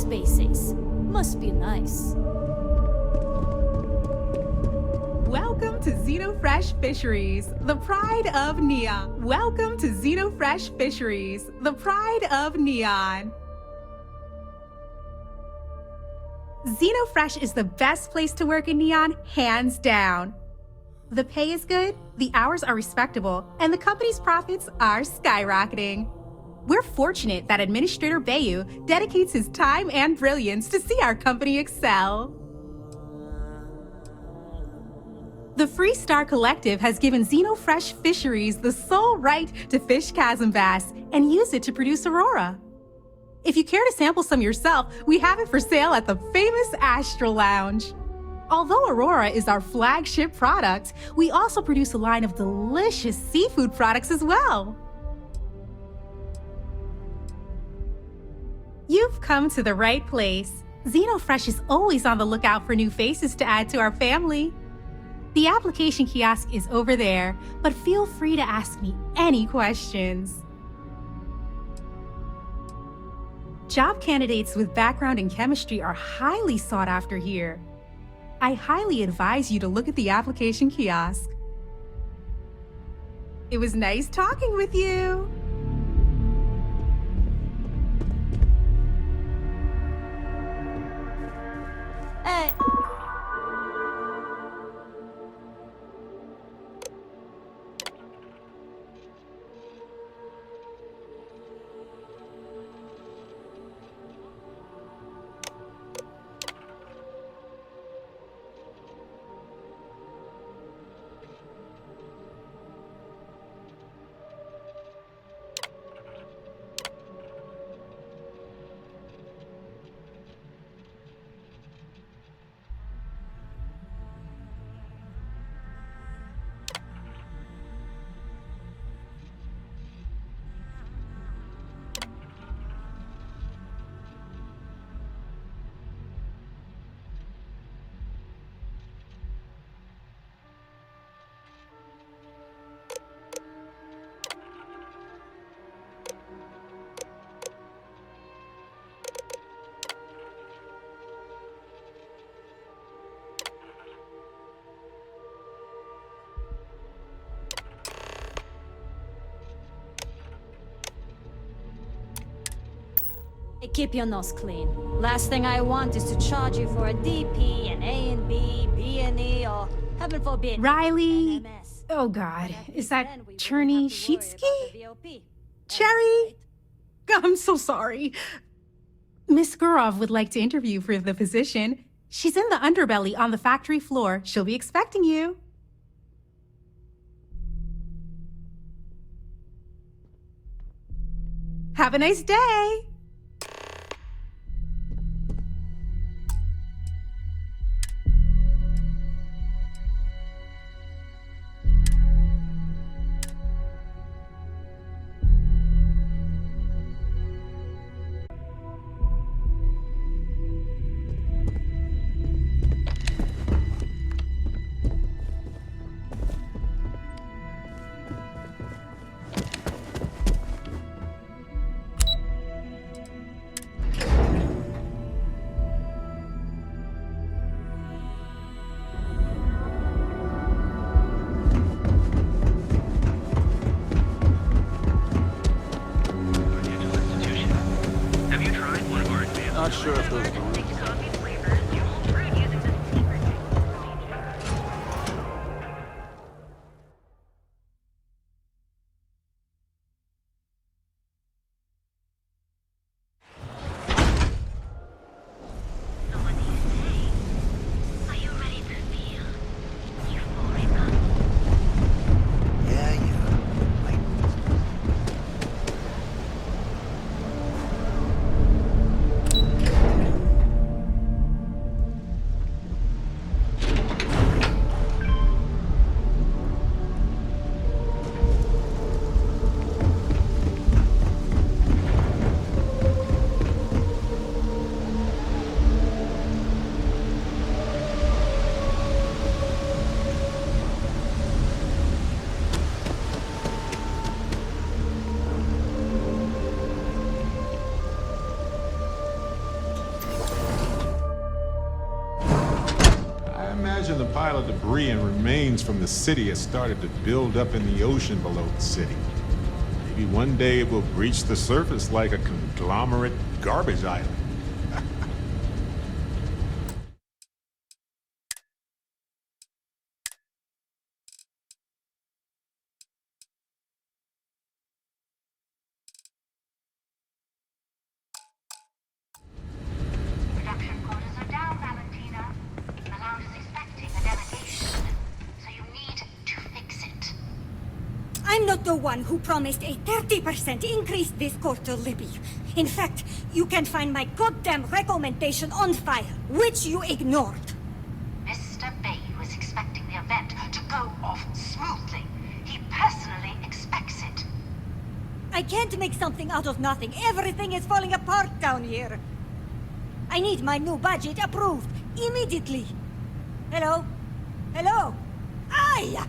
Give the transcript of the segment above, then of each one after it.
species. Must be nice. Welcome to Xenofresh Fisheries, the pride of Neon. Welcome to Xenofresh Fisheries, the pride of Neon. Xenofresh is the best place to work in Neon, hands down. The pay is good, the hours are respectable, and the company's profits are skyrocketing. We're fortunate that Administrator Bayu dedicates his time and brilliance to see our company excel. The Freestar Collective has given Xenofresh Fisheries the sole right to fish chasm bass and use it to produce Aurora. If you care to sample some yourself, we have it for sale at the famous Astral Lounge. Although Aurora is our flagship product, we also produce a line of delicious seafood products as well. You've come to the right place. Xenofresh is always on the lookout for new faces to add to our family. The application kiosk is over there, but feel free to ask me any questions. Job candidates with background in chemistry are highly sought after here. I highly advise you to look at the application kiosk. It was nice talking with you. Hey. Keep your nose clean. Last thing I want is to charge you for a DP, an A and B, B and E, or heaven forbid, Riley. an MS. Oh God, is that Then we wouldn't Cherny have to worry about Sheetsky? the VOP. Cherry? I'm so sorry. Miss Gurov would like to interview for the position. She's in the underbelly on the factory floor. She'll be expecting you. Have a nice day. imagine the pile of debris and remains from the city has started to build up in the ocean below the city. Maybe one day it will breach the surface like a conglomerate garbage island. Production quotas are down, Valentina. The lounge is expecting a delegation, so you need to fix it. I'm not the one who promised a 30% increase this quarter, Libby. In fact, you can find my goddamn recommendation on file, which you ignored. Mr. Bay was expecting the event to go off smoothly. He personally expects it. I can't make something out of nothing. Everything is falling apart down here. I need my new budget approved immediately. Hello? Hello? Aye!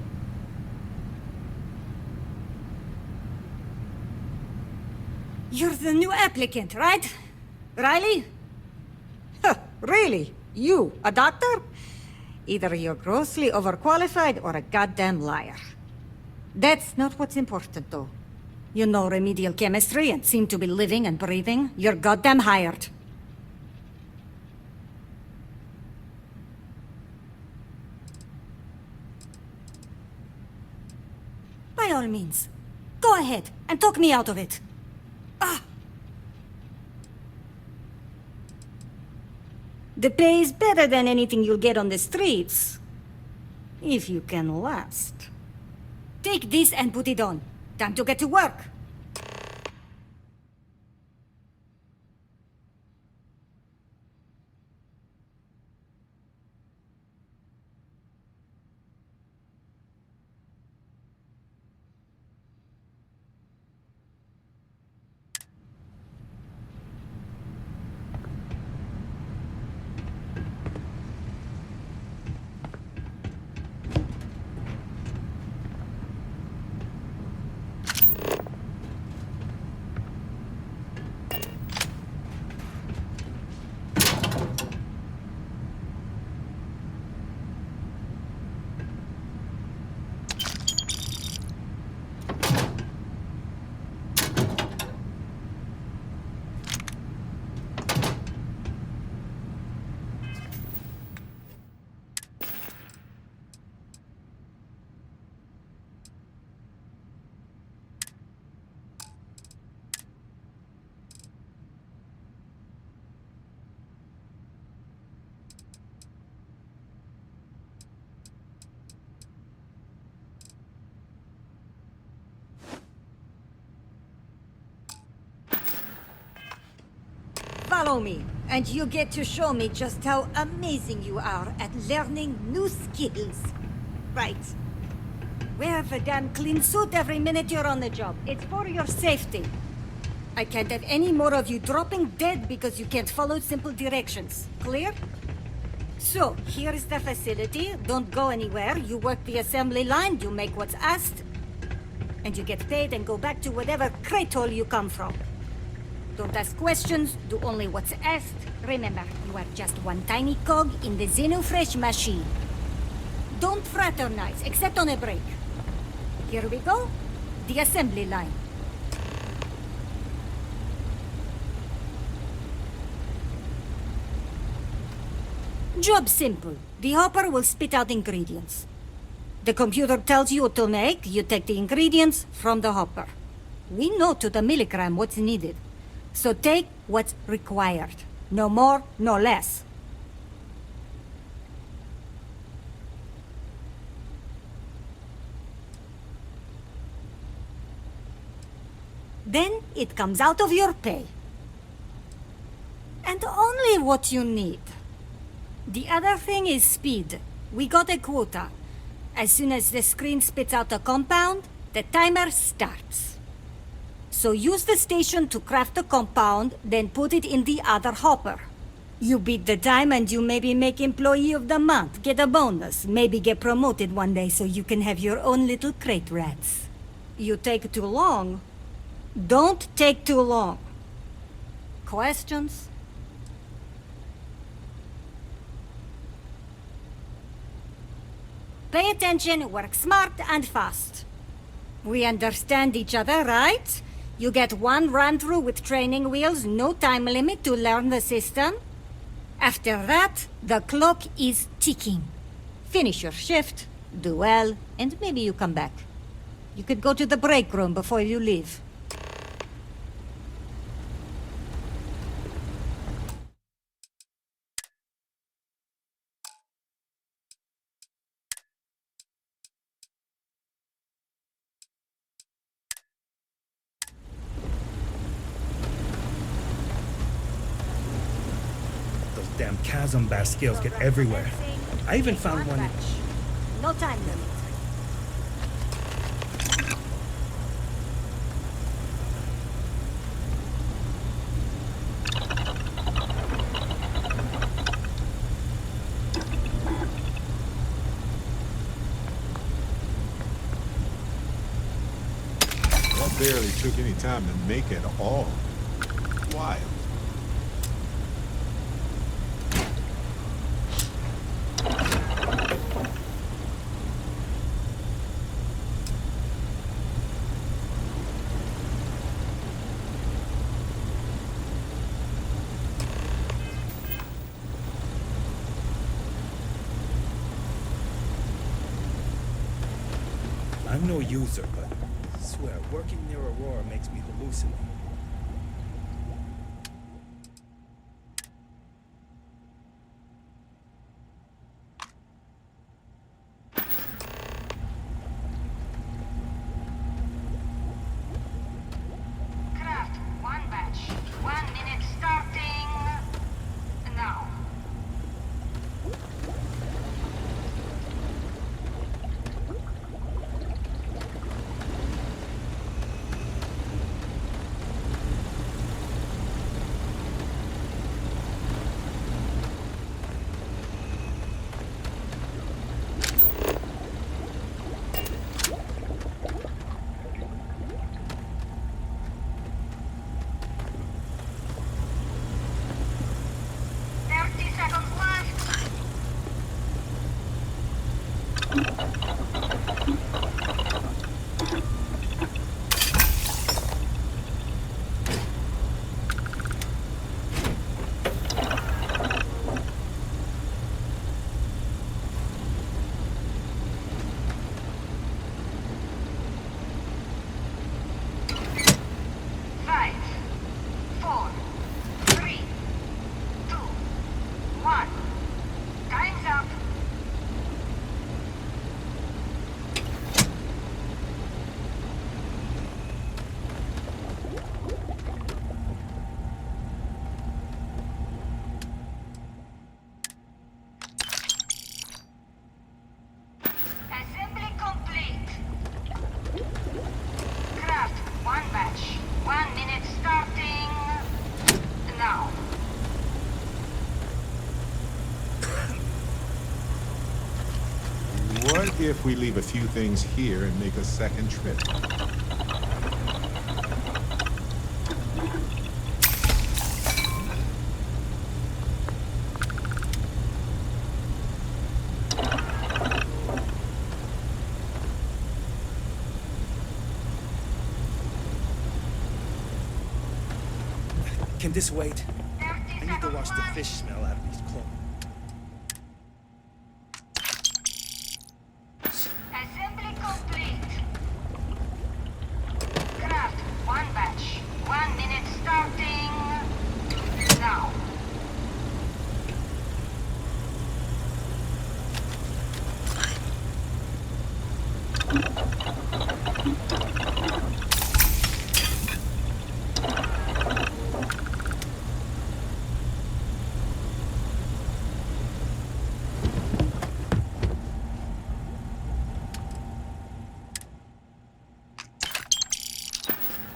You're the new applicant, right? Riley? Huh, really? You, a doctor? Either you're grossly overqualified or a goddamn liar. That's not what's important, though. You know remedial chemistry and seem to be living and breathing. You're goddamn hired. By all means, go ahead and talk me out of it. Ah! The pay is better than anything you'll get on the streets. If you can last. Take this and put it on. Time to get to work. Follow me, and you get to show me just how amazing you are at learning new skills. Right. Wear the damn clean suit every minute you're on the job. It's for your safety. I can't have any more of you dropping dead because you can't follow simple directions. Clear? So, here is the facility. Don't go anywhere. You work the assembly line, you make what's asked, and you get paid and go back to whatever crate hole you come from. Don't ask questions, do only what's asked. Remember, you are just one tiny cog in the Xenofresh machine. Don't fraternize, except on a break. Here we go. The assembly line. Job simple. The hopper will spit out ingredients. The computer tells you what to make, you take the ingredients from the hopper. We know to the milligram what's needed. So take what's required. No more, no less. Then it comes out of your pay. And only what you need. The other thing is speed. We got a quota. As soon as the screen spits out a compound, the timer starts. So use the station to craft the compound, then put it in the other hopper. You beat the time and you maybe make Employee of the Month, get a bonus, maybe get promoted one day so you can have your own little crate rats. You take too long. Don't take too long. Questions? pay attention, work smart and fast. We understand each other, right? You get one run-through with training wheels, no time limit to learn the system. After that, the clock is ticking. Finish your shift, do well, and maybe you come back. You could go to the break room before you leave. Those damn chasm bass scales get everywhere. I even found one. No time limit. That barely took any time to make at all. Wild. I'm no user, but I swear, working near Aurora makes me hallucinate. Craft, one batch. 1 minute starting now. What if we leave a few things here and make a second trip? Can this wait? I need to wash the fish smell out of these clothes. Assembly complete. Craft, one batch. 1 minute starting now.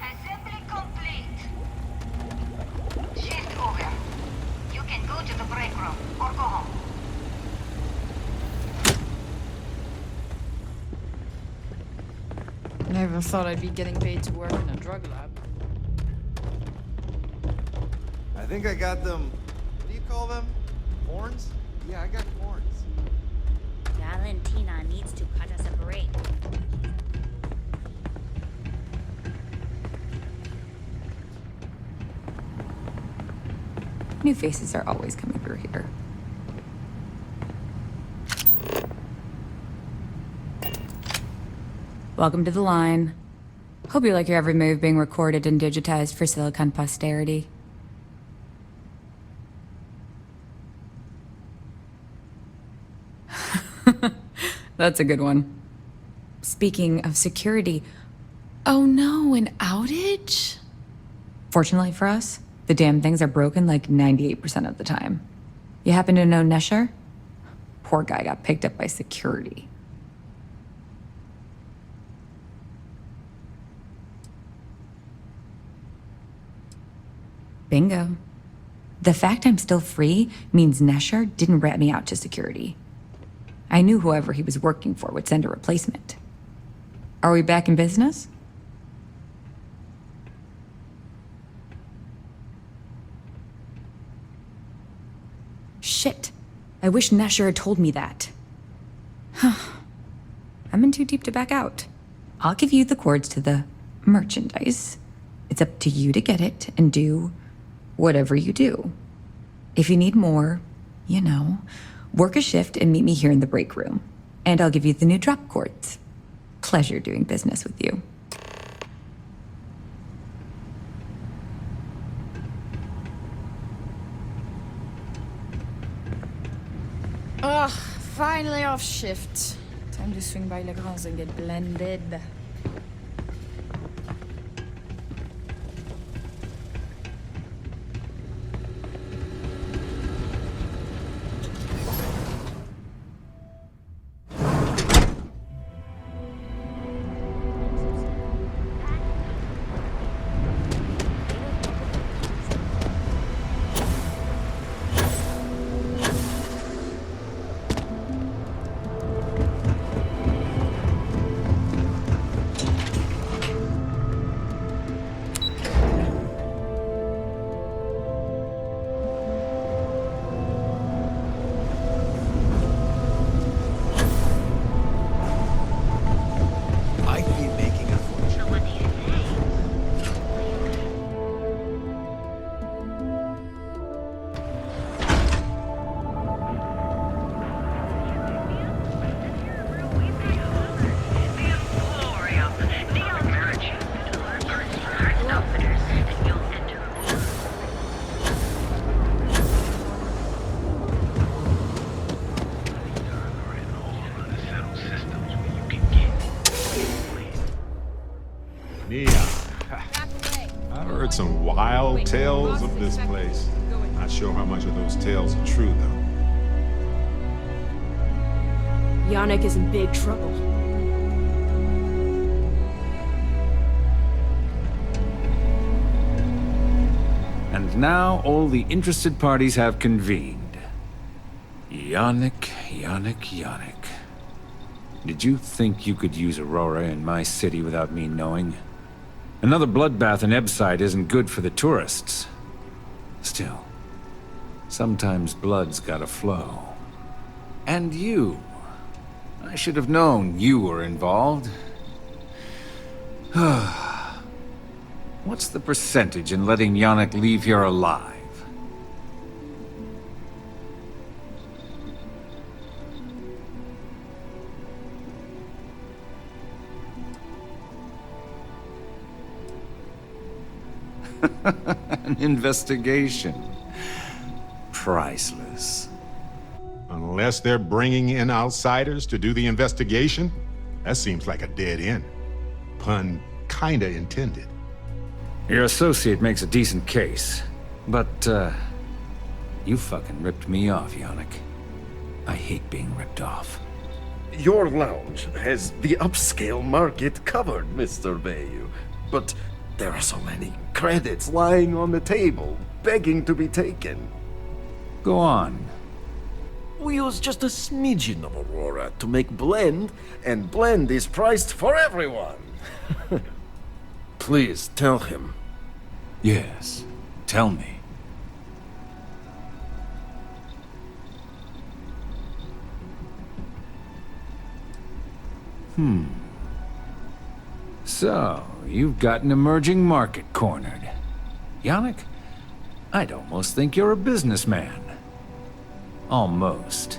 Assembly complete. Shift over. You can go to the break room or go home. Never thought I'd be getting paid to work in a drug lab. I think I got them. What do you call them? Horns? Yeah, I got horns. Valentina needs to cut us a break. New faces are always coming through here. Welcome to the line. Hope you like your every move being recorded and digitized for Silicon posterity. That's a good one. Speaking of security, oh no, an outage? Fortunately for us, the damn things are broken like 98% of the time. You happen to know Nesher? Poor guy got picked up by security. Bingo. The fact I'm still free means Nesher didn't rat me out to security. I knew whoever he was working for would send a replacement. Are we back in business? Shit. I wish Nesher had told me that. I'm in too deep to back out. I'll give you the cords to the merchandise. It's up to you to get it and do whatever you do. If you need more, you know, work a shift and meet me here in the break room. And I'll give you the new drop cords. Pleasure doing business with you. Ugh, finally off shift. Time to swing by Legrand's and get blended. Some wild tales of this place. Not sure how much of those tales are true, though. Yannick is in big trouble. And now all the interested parties have convened. Yannick. Did you think you could use Aurora in my city without me knowing? Another bloodbath in Ebside isn't good for the tourists. Still, sometimes blood's gotta flow. And you. I should have known you were involved. What's the percentage in letting Yannick leave here alive? An investigation. Priceless. Unless they're bringing in outsiders to do the investigation, that seems like a dead end. Pun kinda intended. Your associate makes a decent case, but, you fucking ripped me off, Yannick. I hate being ripped off. Your lounge has the upscale market covered, Mr. Bayou, but there are so many credits lying on the table, begging to be taken. Go on. We use just a smidgen of Aurora to make blend, and blend is priced for everyone. Please tell him. Yes, tell me. So, you've got an emerging market cornered. Yannick, I'd almost think you're a businessman. Almost.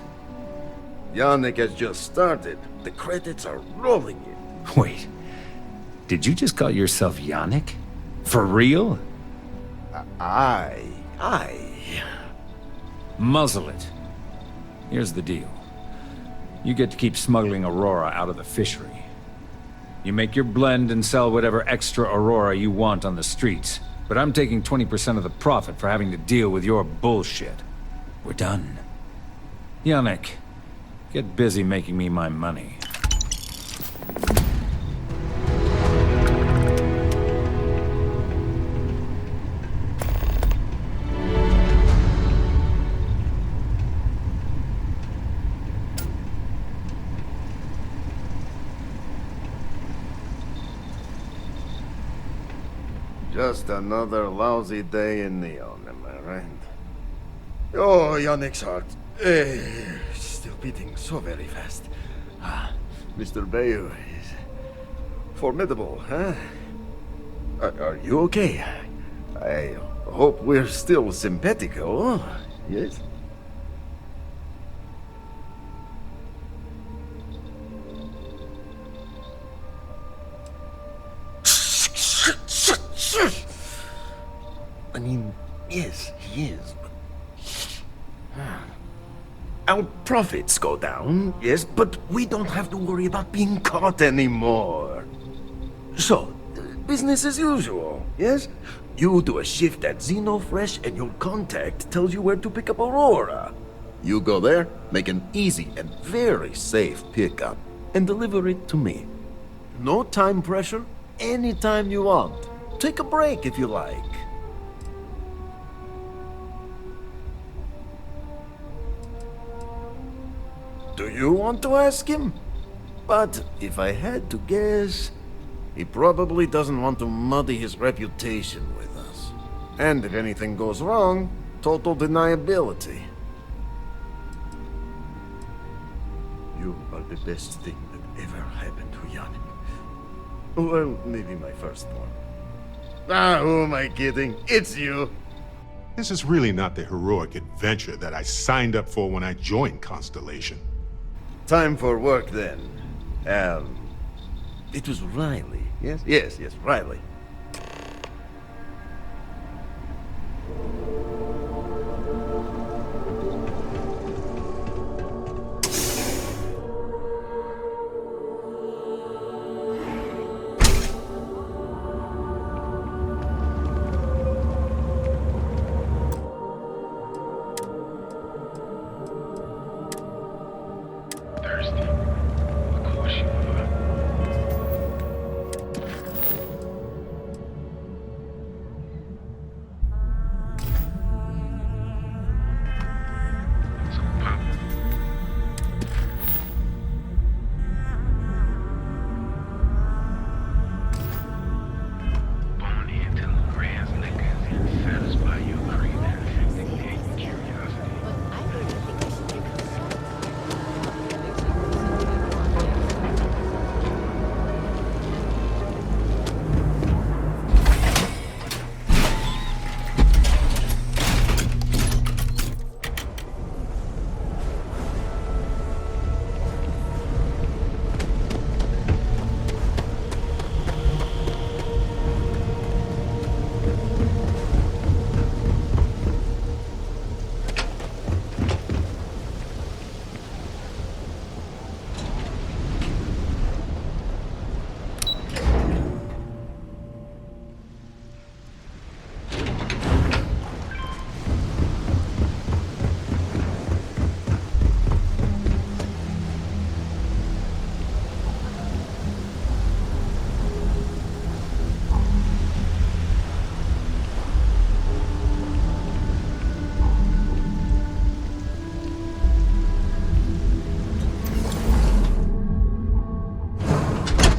Yannick has just started. The credits are rolling in. Wait, did you just call yourself Yannick? For real? Aye. Muzzle it. Here's the deal. You get to keep smuggling Aurora out of the fishery. You make your blend and sell whatever extra Aurora you want on the streets, but I'm taking 20% of the profit for having to deal with your bullshit. We're done. Yannick, get busy making me my money. Just another lousy day in Neon, am I right? Oh, Yannick's heart. Still beating so very fast. Mr. Bayou is formidable, huh? Are you okay? I hope we're still simpatico, yes? I mean, yes, he is. Our profits go down, yes, but we don't have to worry about being caught anymore. So, business as usual, yes? You do a shift at XenoFresh and your contact tells you where to pick up Aurora. You go there, make an easy and very safe pickup, and deliver it to me. No time pressure, anytime you want. Take a break if you like. Do you want to ask him? But if I had to guess, he probably doesn't want to muddy his reputation with us. And if anything goes wrong, total deniability. You are the best thing that ever happened to Yannick. Well, maybe my firstborn. Who am I kidding? It's you. This is really not the heroic adventure that I signed up for when I joined Constellation. Time for work then. It was Riley, yes? Yes, Riley.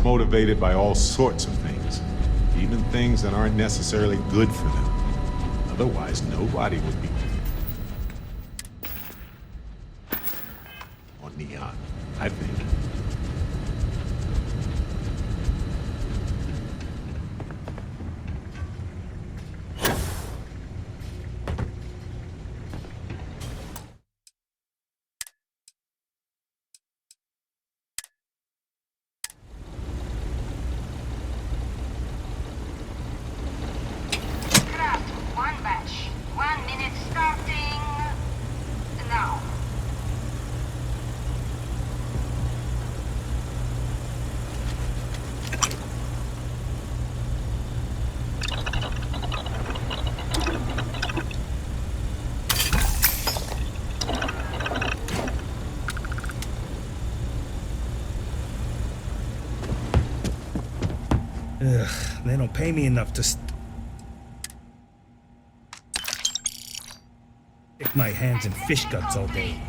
Motivated by all sorts of things, even things that aren't necessarily good for them. Otherwise, nobody would be on Neon, I think. Ugh, they don't pay me enough to stick my hands in fish guts all day.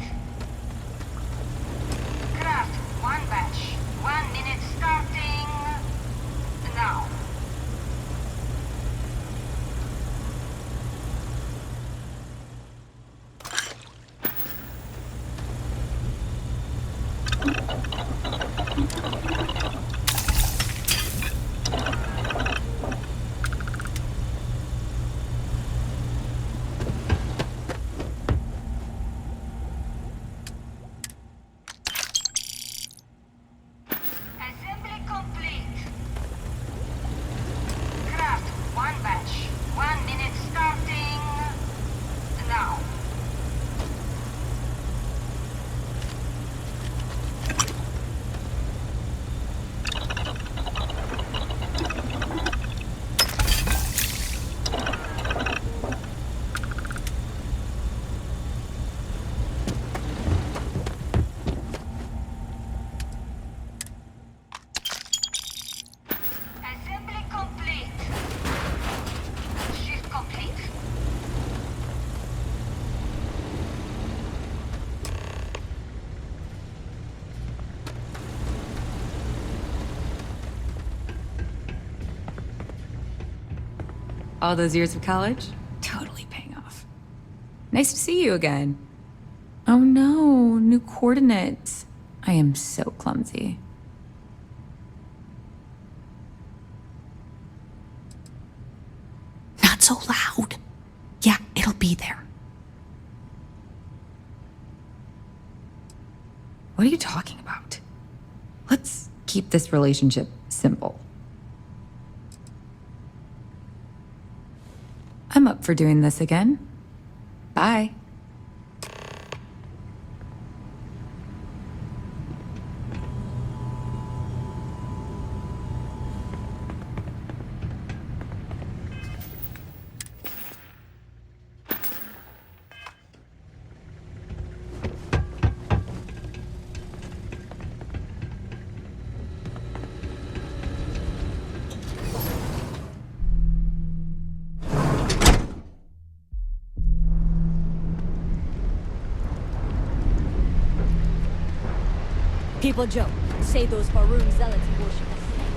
Craft one batch. 1 minute starting now. Assembly complete. Craft one batch. 1 minute starting now. Assembly complete. Shift complete. All those years of college? Totally paying off. Nice to see you again. Oh no, new coordinates. I am so clumsy. Not so loud. Yeah, it'll be there. What are you talking about? Let's keep this relationship simple. I'm up for doing this again. Bye. People joke. Say those Faroon zealots worship a snake.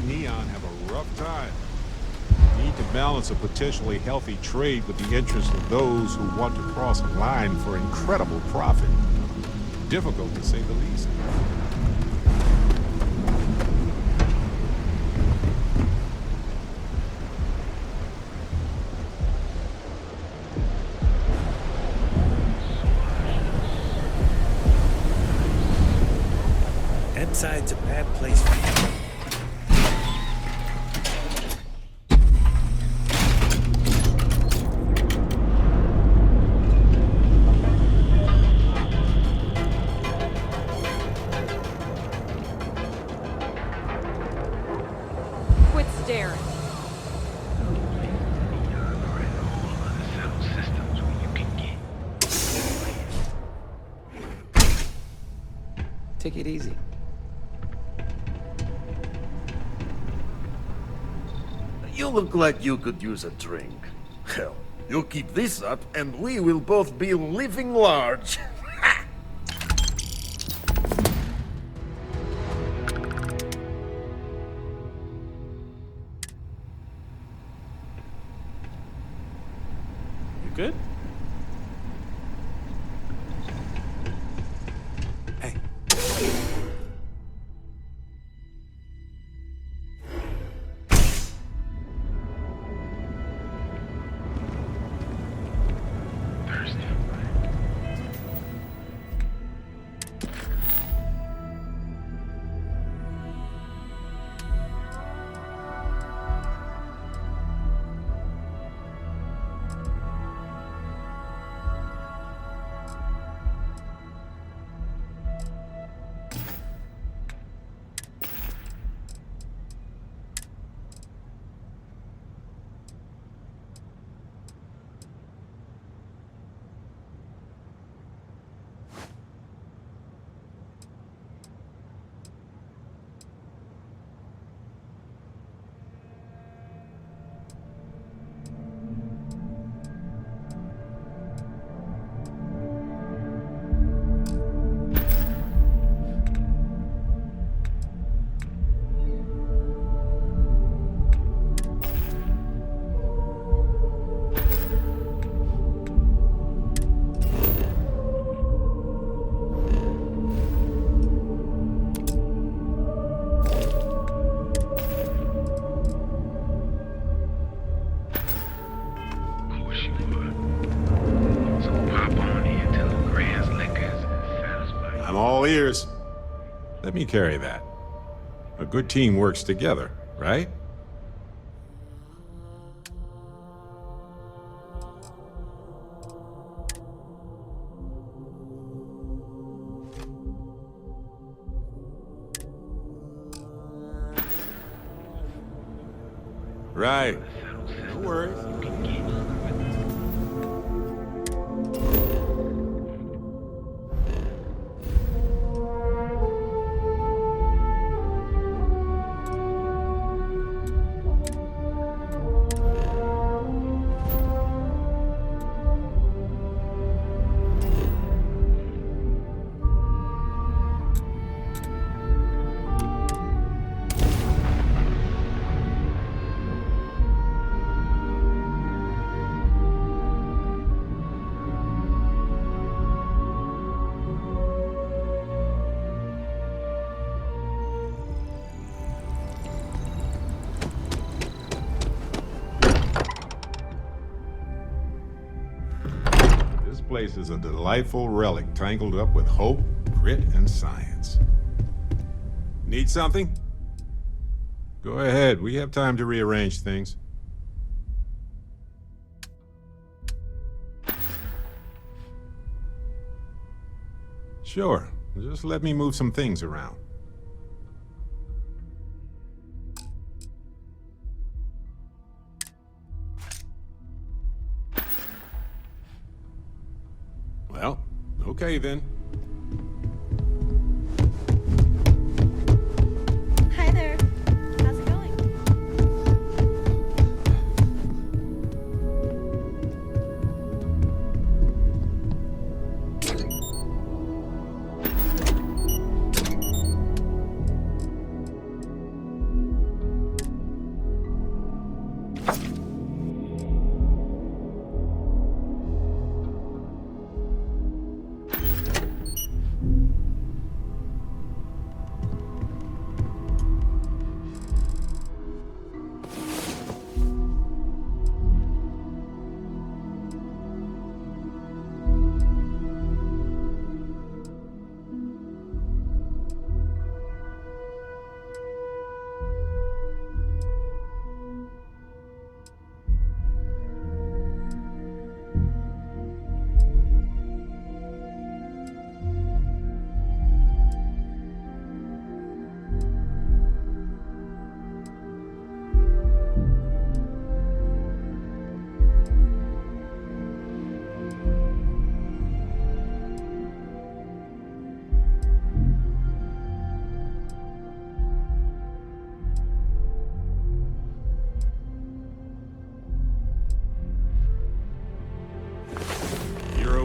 Neon have a rough time. Need to balance a potentially healthy trade with the interests of those who want to cross a line for incredible profit. Difficult to say the least. Ebside's a bad place for you. Quit staring. Take it easy. You look like you could use a drink. Hell, you keep this up and we will both be living large. You good? Hey, I'm all ears. Let me carry that. A good team works together, right? Right. No worries. This place is a delightful relic tangled up with hope, grit, and science. Need something? Go ahead, we have time to rearrange things. Sure, just let me move some things around. Well, okay then. Hi there. How's it going?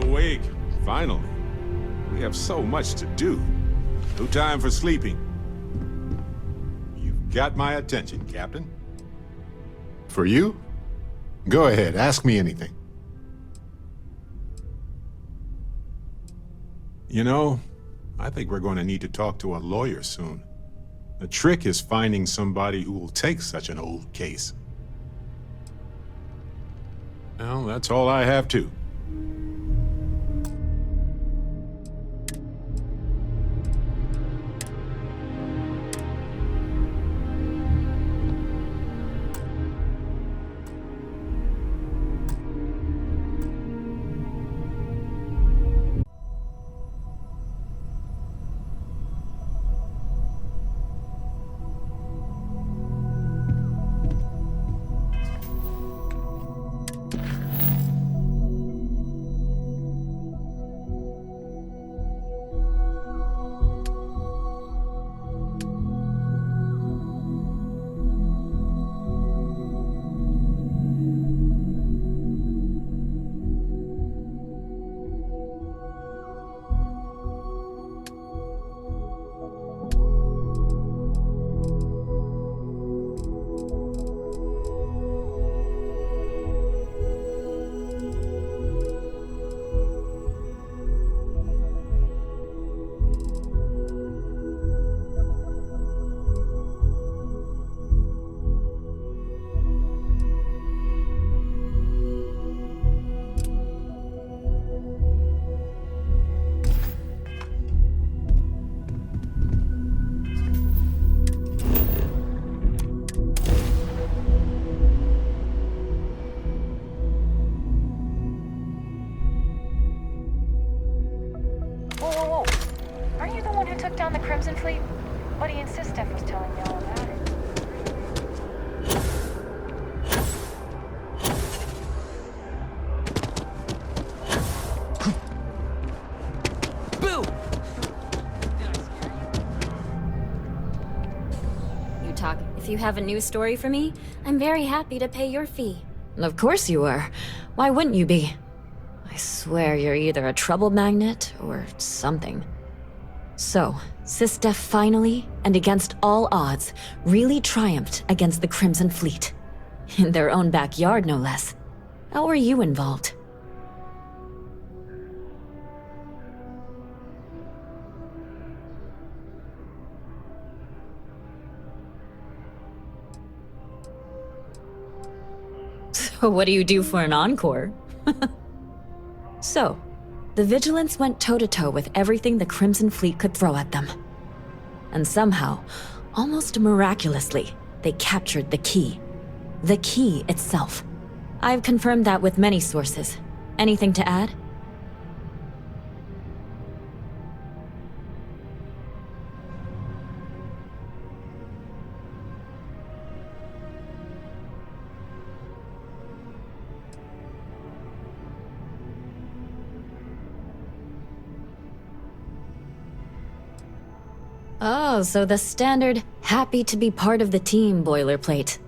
Awake, finally. We have so much to do. No time for sleeping. You've got my attention, Captain. For you? Go ahead, ask me anything. You know, I think we're going to need to talk to a lawyer soon. The trick is finding somebody who will take such an old case. Well, that's all I have to. took down the Crimson Fleet? Buddy and Steph was telling me all about it. Boo! You talk. If you have a news story for me, I'm very happy to pay your fee. Of course you are. Why wouldn't you be? I swear you're either a trouble magnet or something. So, Steph finally, and against all odds, really triumphed against the Crimson Fleet. In their own backyard, no less. How were you involved? So what do you do for an encore? So, the Vigilants went toe-to-toe with everything the Crimson Fleet could throw at them. And somehow, almost miraculously, they captured the key. The key itself. I've confirmed that with many sources. Anything to add? Oh, so the standard happy to be part of the team boilerplate.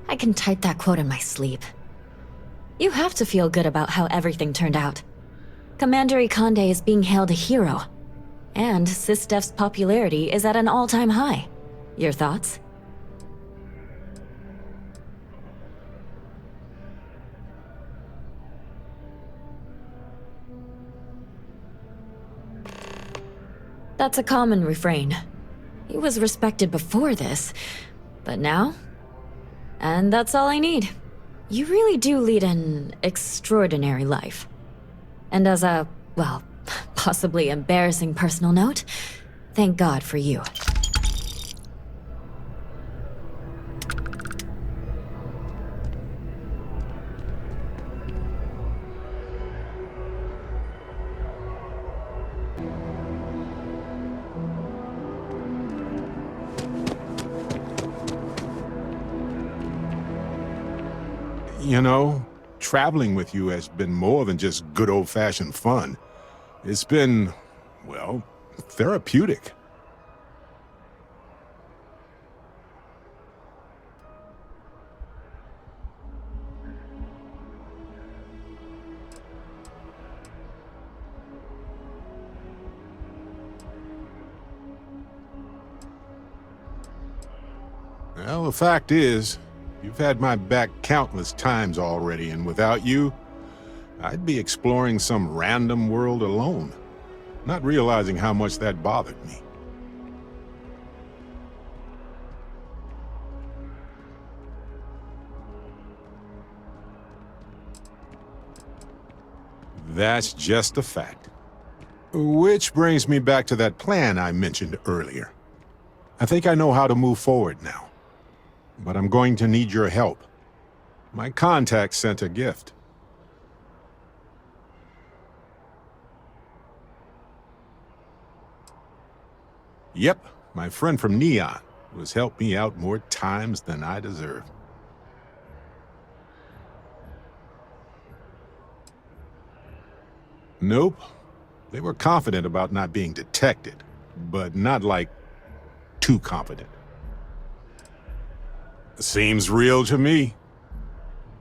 I can type that quote in my sleep. You have to feel good about how everything turned out. Commander Ikande is being hailed a hero, and Steph's popularity is at an all-time high. Your thoughts? That's a common refrain. He was respected before this, but now? And that's all I need. You really do lead an extraordinary life. And as a, well, possibly embarrassing personal note, thank God for you. You know, traveling with you has been more than just good old-fashioned fun. It's been, well, therapeutic. Well, the fact is, you've had my back countless times already, and without you, I'd be exploring some random world alone, not realizing how much that bothered me. That's just a fact. Which brings me back to that plan I mentioned earlier. I think I know how to move forward now. But I'm going to need your help. My contact sent a gift. Yep, my friend from Neon, who has helped me out more times than I deserve. Nope. They were confident about not being detected, but not like too confident. Seems real to me.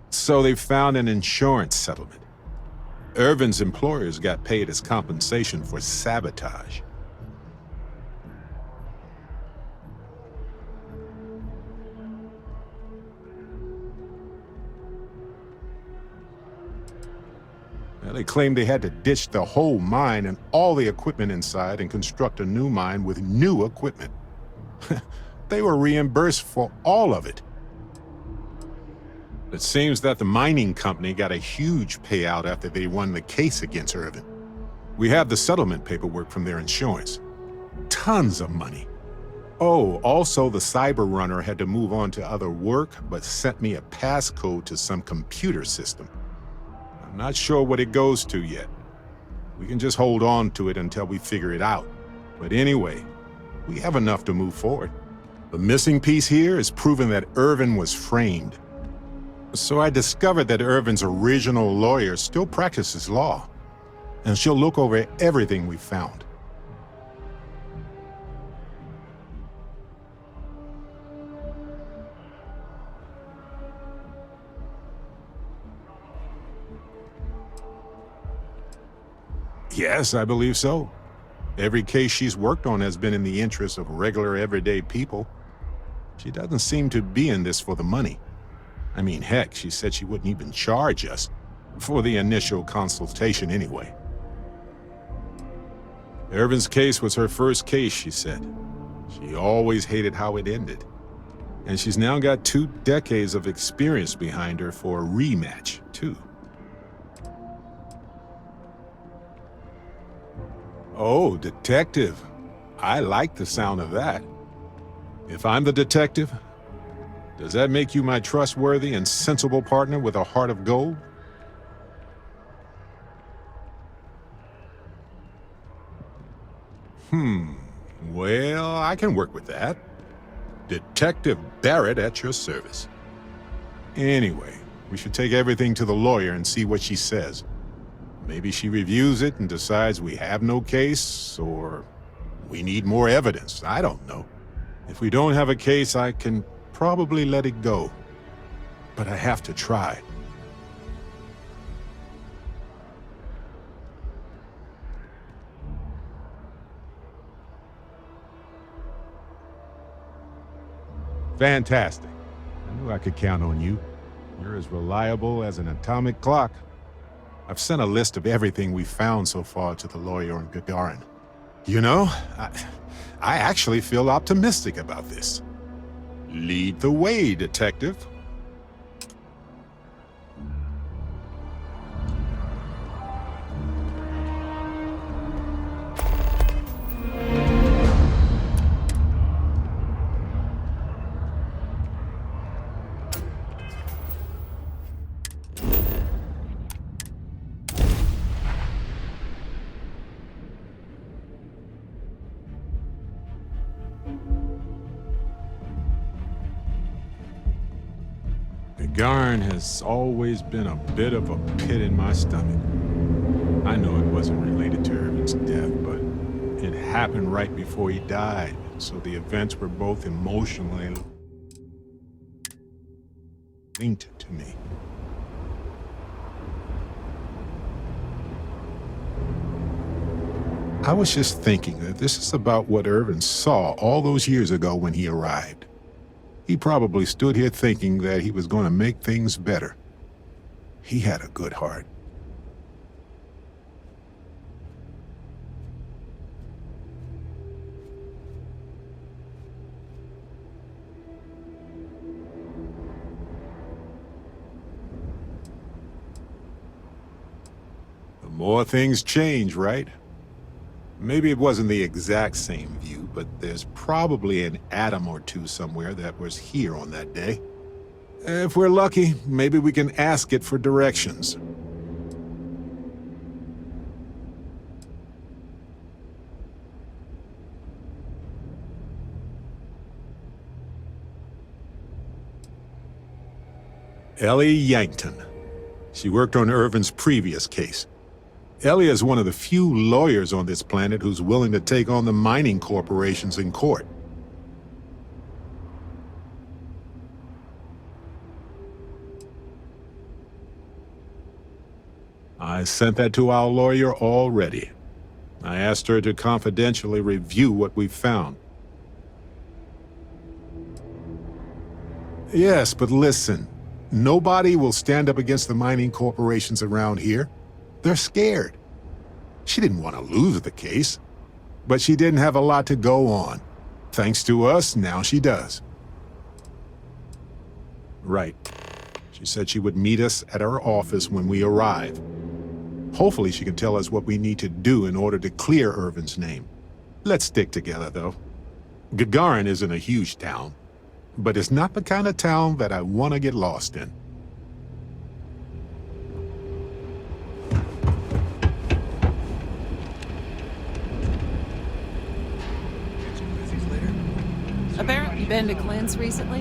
So they found an insurance settlement. Irvin's employers got paid as compensation for sabotage. Well, they claimed they had to ditch the whole mine and all the equipment inside and construct a new mine with new equipment. They were reimbursed for all of it. It seems that the mining company got a huge payout after they won the case against Irvin. We have the settlement paperwork from their insurance. Tons of money. Oh, also the cyber runner had to move on to other work, but sent me a passcode to some computer system. I'm not sure what it goes to yet. We can just hold on to it until we figure it out. But anyway, We have enough to move forward. The missing piece here is proving that Irvin was framed. So I discovered that Irvin's original lawyer still practices law, and she'll look over everything we found. Yes, I believe so. Every case she's worked on has been in the interest of regular, everyday people. She doesn't seem to be in this for the money. I mean, heck, she said she wouldn't even charge us for the initial consultation anyway. Irvin's case was her first case, she said. She always hated how it ended. And she's now got 2 decades of experience behind her for a rematch, too. Oh, detective. I like the sound of that. If I'm the detective, does that make you my trustworthy and sensible partner with a heart of gold? Well, I can work with that. Detective Barrett at your service. Anyway, we should take everything to the lawyer and see what she says. Maybe she reviews it and decides we have no case, or we need more evidence. I don't know. If we don't have a case, I can probably let it go. But I have to try. Fantastic. I knew I could count on you. You're as reliable as an atomic clock. I've sent a list of everything we've found so far to the lawyer in Gagarin. You know, I actually feel optimistic about this. Lead the way, detective. Gagarin has always been a bit of a pit in my stomach. I know it wasn't related to Irvin's death, but it happened right before he died, so the events were both emotionally linked to me. I was just thinking that this is about what Irvin saw all those years ago when he arrived. He probably stood here thinking that he was going to make things better. He had a good heart. The more things change, right? Maybe it wasn't the exact same view, but there's probably an atom or two somewhere that was here on that day. If we're lucky, maybe we can ask it for directions. Ellie Yankton. She worked on Irvin's previous case. Ellie is one of the few lawyers on this planet who's willing to take on the mining corporations in court. I sent that to our lawyer already. I asked her to confidentially review what we found. Yes, but listen. Nobody will stand up against the mining corporations around here. They're scared. She didn't want to lose the case, but she didn't have a lot to go on. Thanks to us, now she does. Right. She said she would meet us at our office when we arrive. Hopefully she can tell us what we need to do in order to clear Irvin's name. Let's stick together, though. Gagarin isn't a huge town, but it's not the kind of town that I want to get lost in. Been to Clint's recently?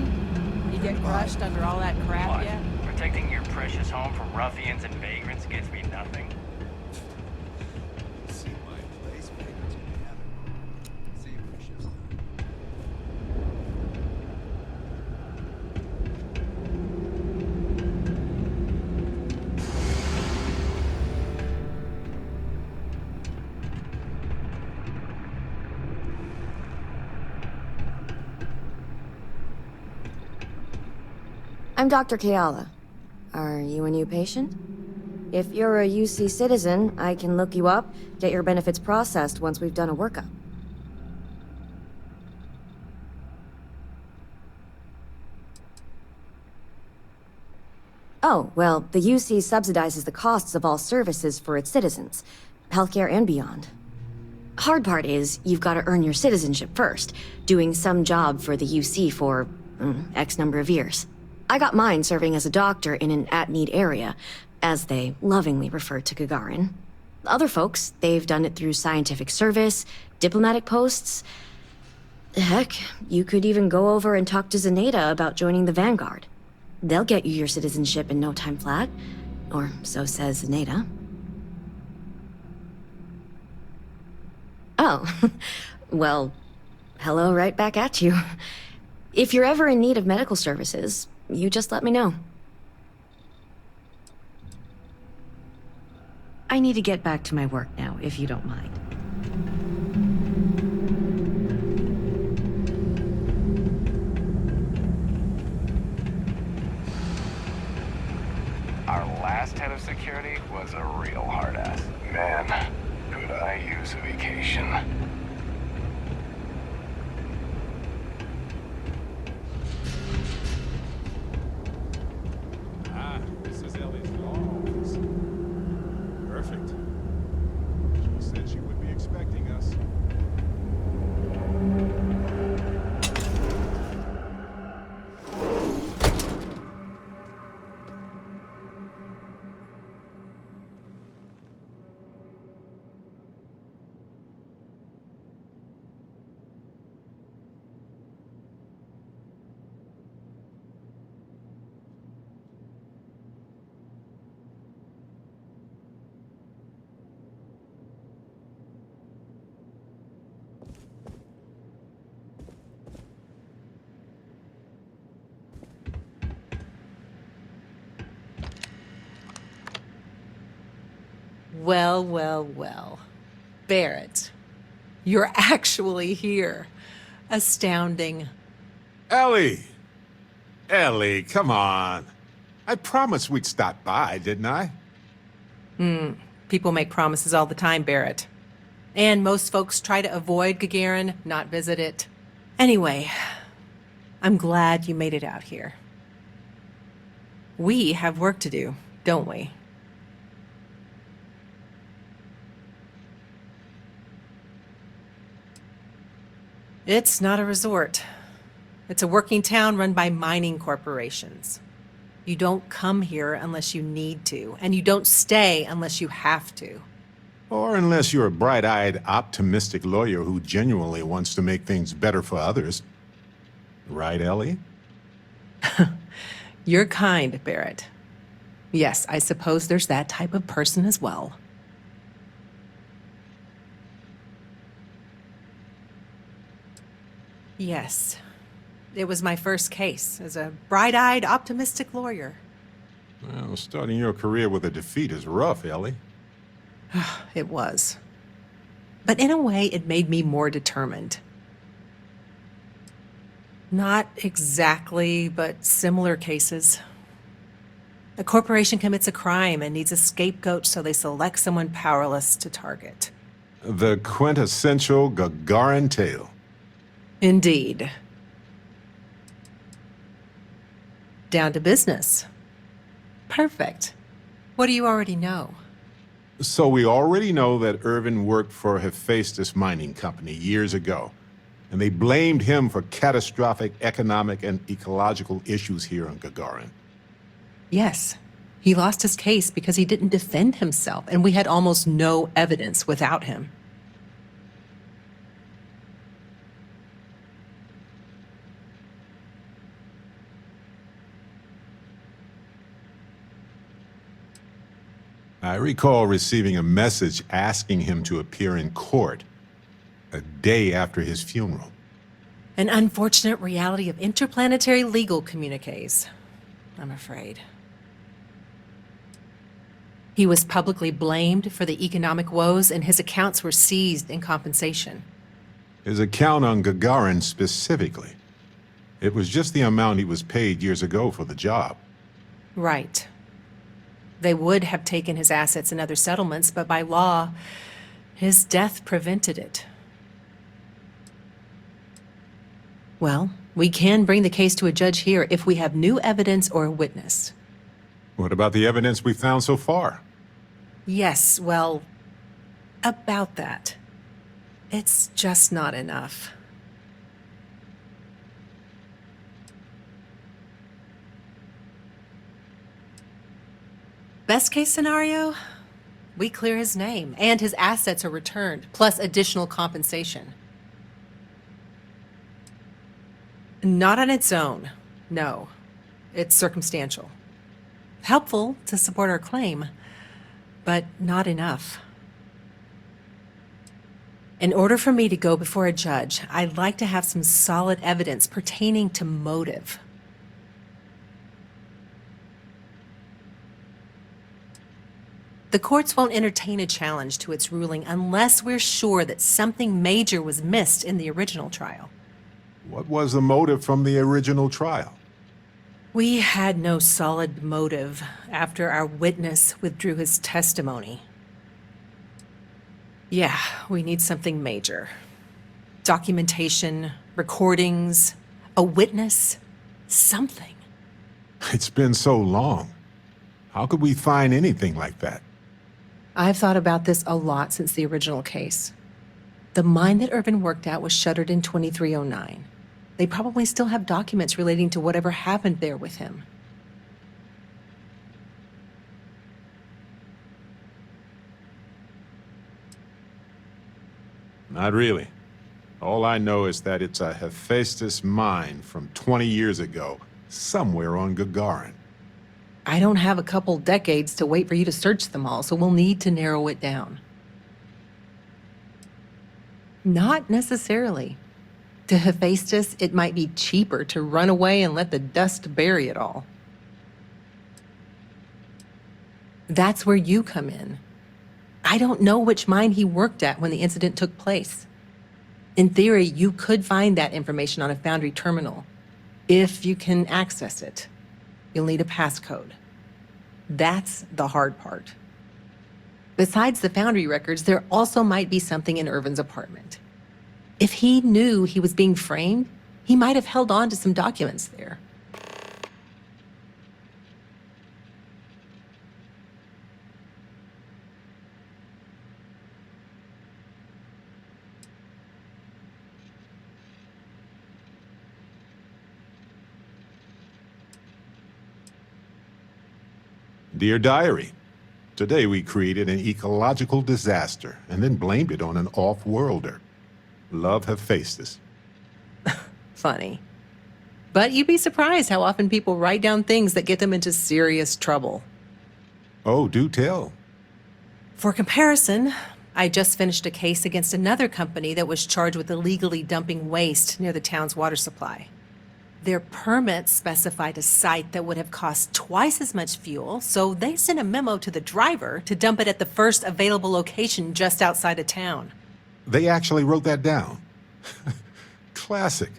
You get crushed under all that crap What? yet? Protecting your precious home from ruffians and vagrants gets me nothing. See my place, maybe you haven't. See what shifts done. I'm Dr. Keala. Are you a new patient? If you're a UC citizen, I can look you up, get your benefits processed once we've done a workup. Oh, well, the UC subsidizes the costs of all services for its citizens, healthcare and beyond. Hard part is, you've got to earn your citizenship first, doing some job for the UC for X number of years. I got mine serving as a doctor in an at-need area, as they lovingly refer to Gagarin. Other folks, they've done it through scientific service, diplomatic posts. Heck, you could even go over and talk to Zenaida about joining the Vanguard. They'll get you your citizenship in no time flat. Or so says Zenaida. Oh, well, hello right back at you. If you're ever in need of medical services, you just let me know. I need to get back to my work now, if you don't mind. Our last head of security was a real hard-ass. Man, could I use a vacation. This is Ellie's law office. Perfect. She said she would be expecting us. Well, well, well. Barrett, you're actually here. Astounding. Ellie! Ellie, come on. I promised we'd stop by, didn't I? People make promises all the time, Barrett. And most folks try to avoid Gagarin, not visit it. Anyway, I'm glad you made it out here. We have work to do, don't we? It's not a resort. It's a working town run by mining corporations. You don't come here unless you need to, and you don't stay unless you have to. Or unless you're a bright-eyed, optimistic lawyer who genuinely wants to make things better for others. Right, Ellie? You're kind, Barrett. Yes, I suppose there's that type of person as well. Yes. It was my first case as a bright-eyed, optimistic lawyer. Well, starting your career with a defeat is rough, Ellie. It was. But in a way, it made me more determined. Not exactly, but similar cases. A corporation commits a crime and needs a scapegoat, so they select someone powerless to target. The quintessential Gagarin tale. Indeed. Down to business. Perfect. What do you already know? So we already know that Irvin worked for Hephaestus Mining Company years ago, and they blamed him for catastrophic economic and ecological issues here on Gagarin. Yes. He lost his case because he didn't defend himself, and we had almost no evidence without him. I recall receiving a message asking him to appear in court a day after his funeral. An unfortunate reality of interplanetary legal communiques, I'm afraid. He was publicly blamed for the economic woes, and his accounts were seized in compensation. His account on Gagarin specifically. It was just the amount he was paid years ago for the job. Right. They would have taken his assets and other settlements, but by law, his death prevented it. Well, we can bring the case to a judge here if we have new evidence or a witness. What about the evidence we found so far? Yes, well, about that. It's just not enough. Best case scenario, we clear his name and his assets are returned, plus additional compensation. Not on its own, no. It's circumstantial. Helpful to support our claim, but not enough. In order for me to go before a judge, I'd like to have some solid evidence pertaining to motive. The courts won't entertain a challenge to its ruling unless we're sure that something major was missed in the original trial. What was the motive from the original trial? We had no solid motive after our witness withdrew his testimony. Yeah, we need something major. Documentation, recordings, a witness, something. It's been so long. How could we find anything like that? I've thought about this a lot since the original case. The mine that Irvin worked at was shuttered in 2309. They probably still have documents relating to whatever happened there with him. Not really. All I know is that it's a Hephaestus mine from 20 years ago, somewhere on Gagarin. I don't have a couple decades to wait for you to search them all, so we'll need to narrow it down. Not necessarily. To Hephaestus, it might be cheaper to run away and let the dust bury it all. That's where you come in. I don't know which mine he worked at when the incident took place. In theory, you could find that information on a Foundry terminal, if you can access it. You'll need a passcode. That's the hard part. Besides the Foundry records, there also might be something in Irvin's apartment. If he knew he was being framed, he might have held on to some documents there. Dear Diary, today we created an ecological disaster and then blamed it on an off-worlder. Love Hephaestus. Funny. But you'd be surprised how often people write down things that get them into serious trouble. Oh, do tell. For comparison, I just finished a case against another company that was charged with illegally dumping waste near the town's water supply. Their permits specified a site that would have cost twice as much fuel, so they sent a memo to the driver to dump it at the first available location just outside of town. They actually wrote that down. Classic.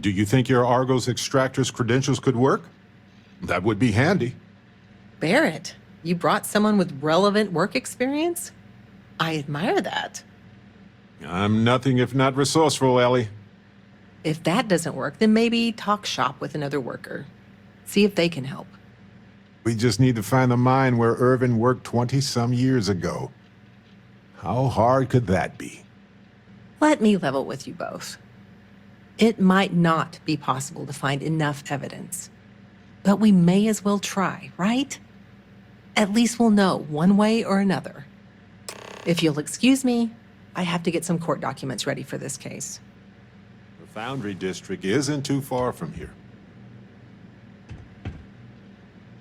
Do you think your Argos extractor's credentials could work? That would be handy. Barrett, you brought someone with relevant work experience? I admire that. I'm nothing if not resourceful, Ellie. If that doesn't work, then maybe talk shop with another worker. See if they can help. We just need to find the mine where Irvin worked 20-some years ago. How hard could that be? Let me level with you both. It might not be possible to find enough evidence. But we may as well try, right? At least we'll know one way or another. If you'll excuse me, I have to get some court documents ready for this case. The Foundry District isn't too far from here.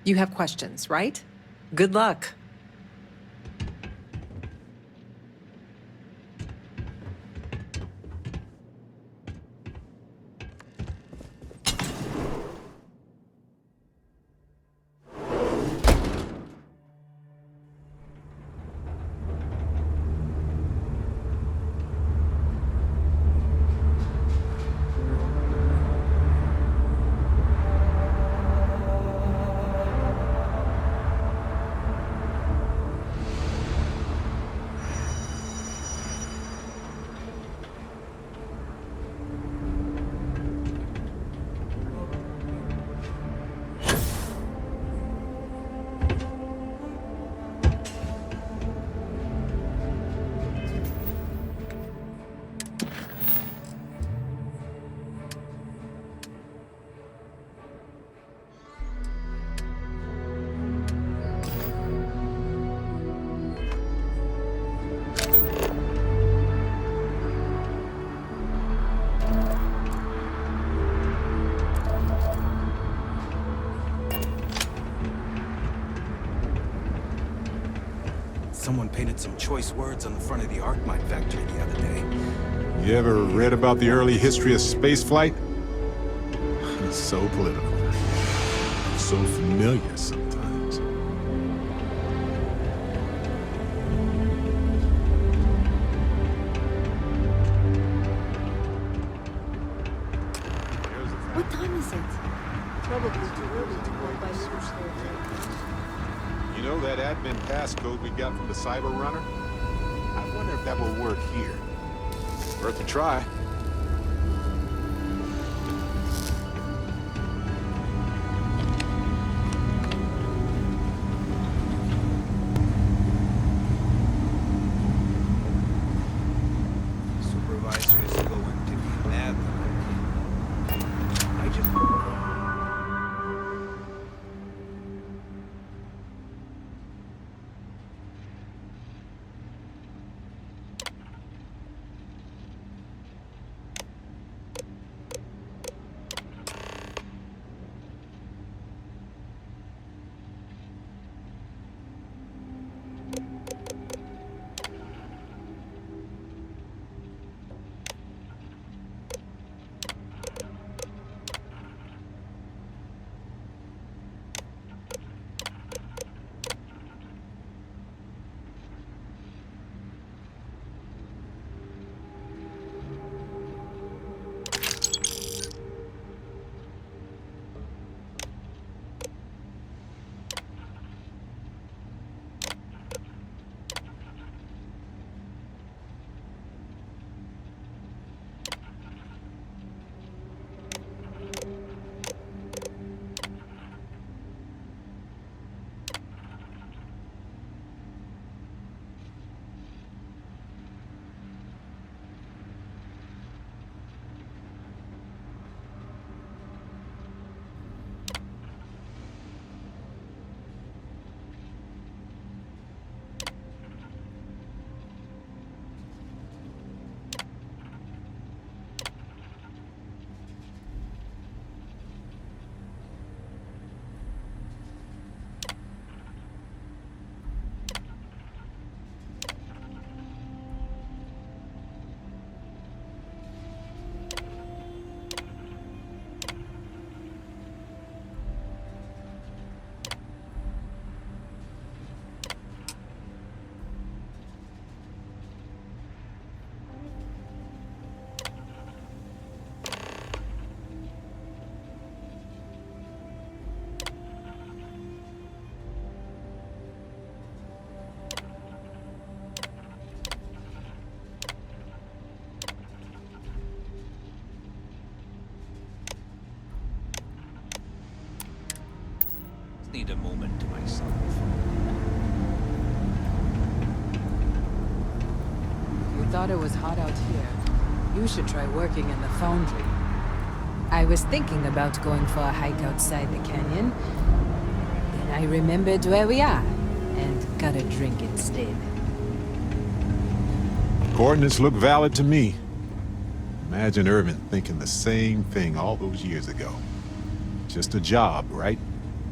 You have questions, right? Good luck. Someone painted some choice words on the front of the Arcmine factory the other day. You ever read about the early history of spaceflight? It's so political. So familiar sometimes. What time is it? Probably too early to go by switch there. You know that admin passcode we got from the Cyber Runner? I wonder if that will work here. Worth a try. Supervisor is going to be mad. I just... Need a moment to myself. You thought it was hot out here. You should try working in the foundry. I was thinking about going for a hike outside the canyon. Then I remembered where we are, and got a drink instead. Coordinates look valid to me. Imagine Irvin thinking the same thing all those years ago. Just a job, right?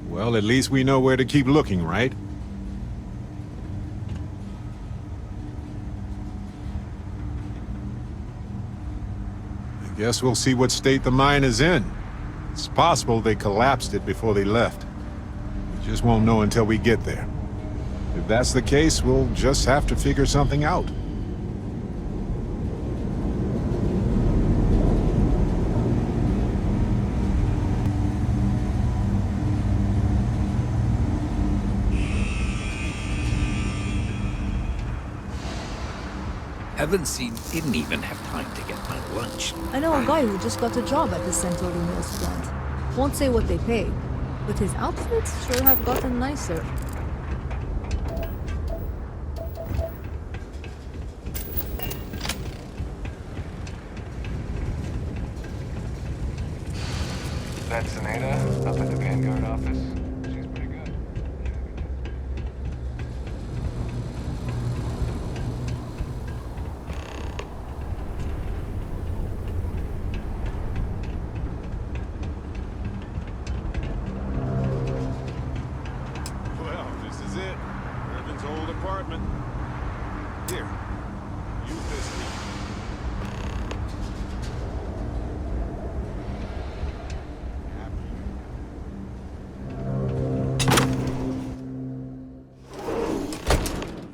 Well, at least we know where to keep looking, right? I guess we'll see what state the mine is in. It's possible they collapsed it before they left. We just won't know until we get there. If that's the case, we'll just have to figure something out. Haven't didn't even have time to get my lunch. I know a guy who just got a job at the Centauri Mills plant. Won't say what they pay, but his outfits sure have gotten nicer. That's Seneda up at the Vanguard office. She's pretty good. Well, this is it. Irvin's old apartment. Here, use this key.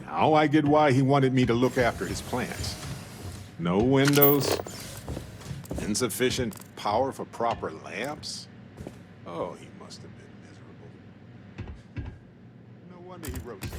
Now I get why he wanted me to look after his plants. No windows, insufficient power for proper lamps. Oh, he must have been miserable. No wonder he wrote so.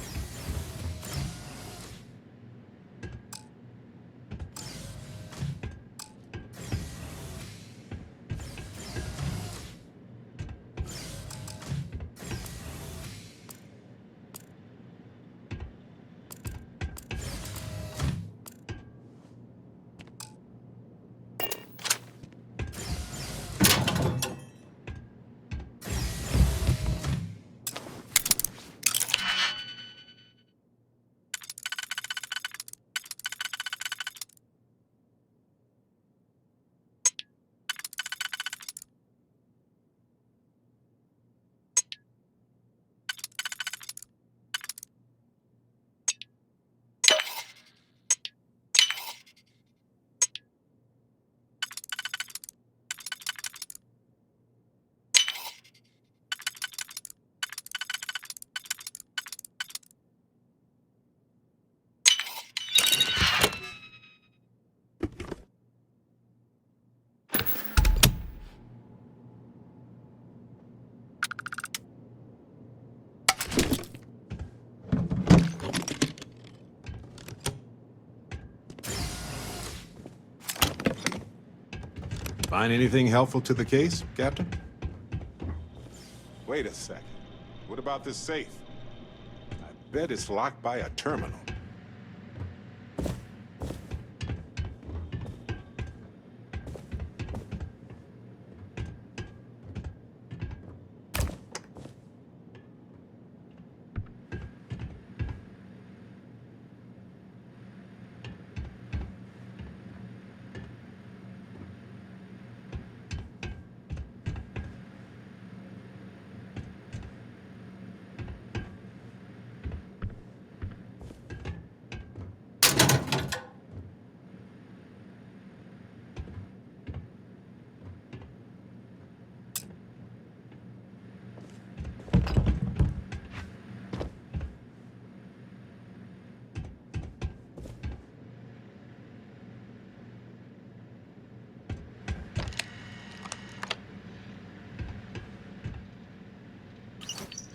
Find anything helpful to the case, Captain? Wait a second. What about this safe? I bet it's locked by a terminal.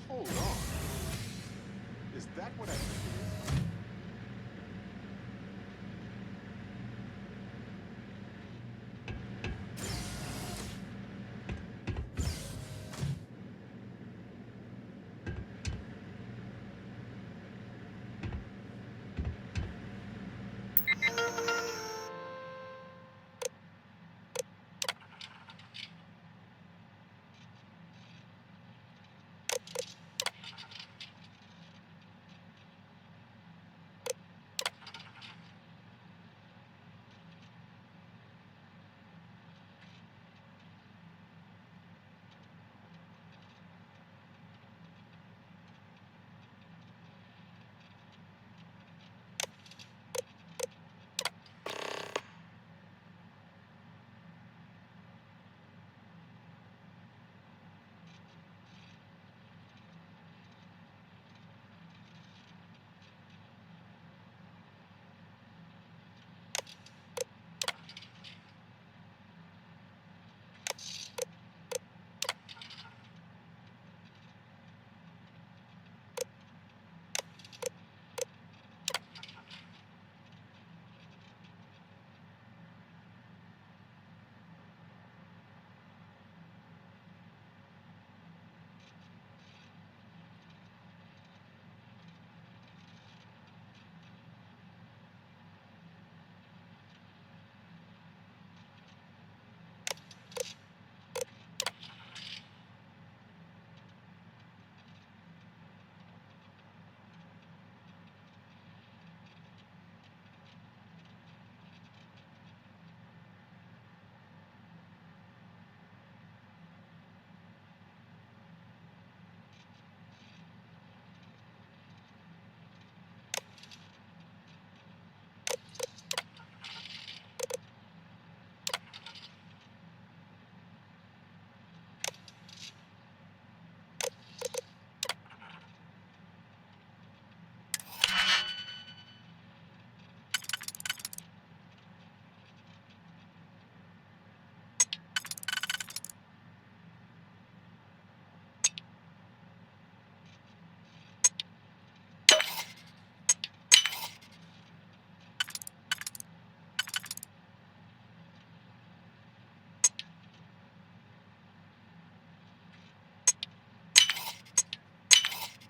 Hold on. Is that what I think it is?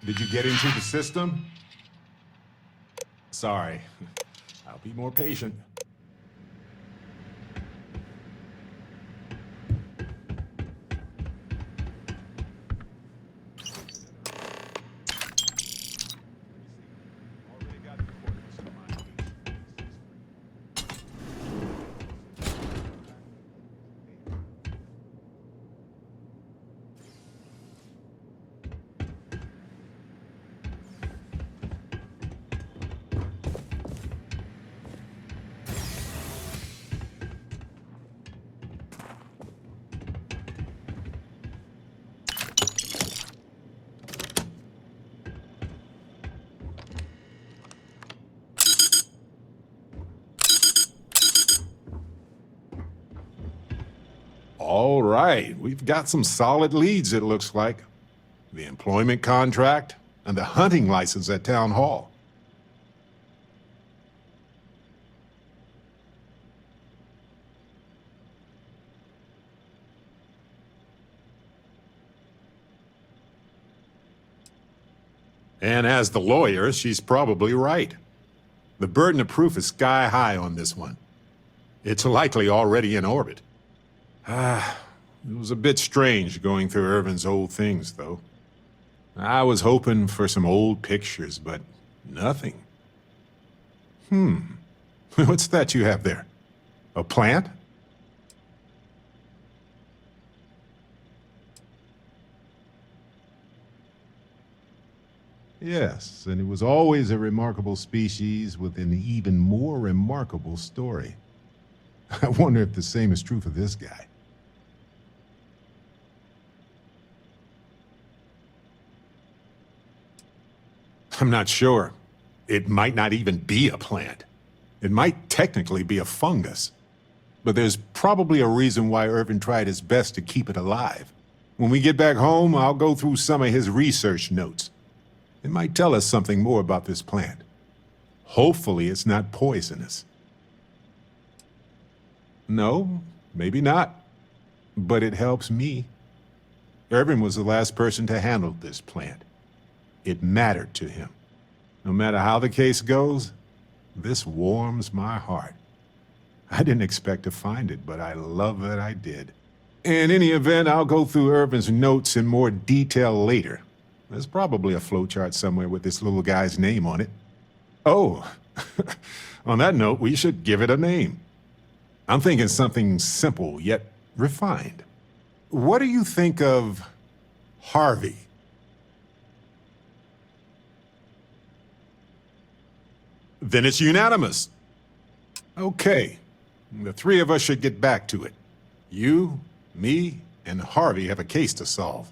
Did you get into the system? Sorry. I'll be more patient. All right, we've got some solid leads, it looks like. The employment contract and the hunting license at Town Hall. And as the lawyer, she's probably right. The burden of proof is sky high on this one. It's likely already in orbit. It was a bit strange going through Irvin's old things, though. I was hoping for some old pictures, but nothing. What's that you have there? A plant? Yes, and it was always a remarkable species with an even more remarkable story. I wonder if the same is true for this guy. I'm not sure. It might not even be a plant. It might technically be a fungus. But there's probably a reason why Irvin tried his best to keep it alive. When we get back home, I'll go through some of his research notes. It might tell us something more about this plant. Hopefully it's not poisonous. No, maybe not. But it helps me. Irvin was the last person to handle this plant. It mattered to him. No matter how the case goes, this warms my heart. I didn't expect to find it, but I love that I did. In any event, I'll go through Irvin's notes in more detail later. There's probably a flowchart somewhere with this little guy's name on it. Oh, on that note, we should give it a name. I'm thinking something simple yet refined. What do you think of Harvey? Then it's unanimous. Okay, the three of us should get back to it. You, me, and Harvey have a case to solve.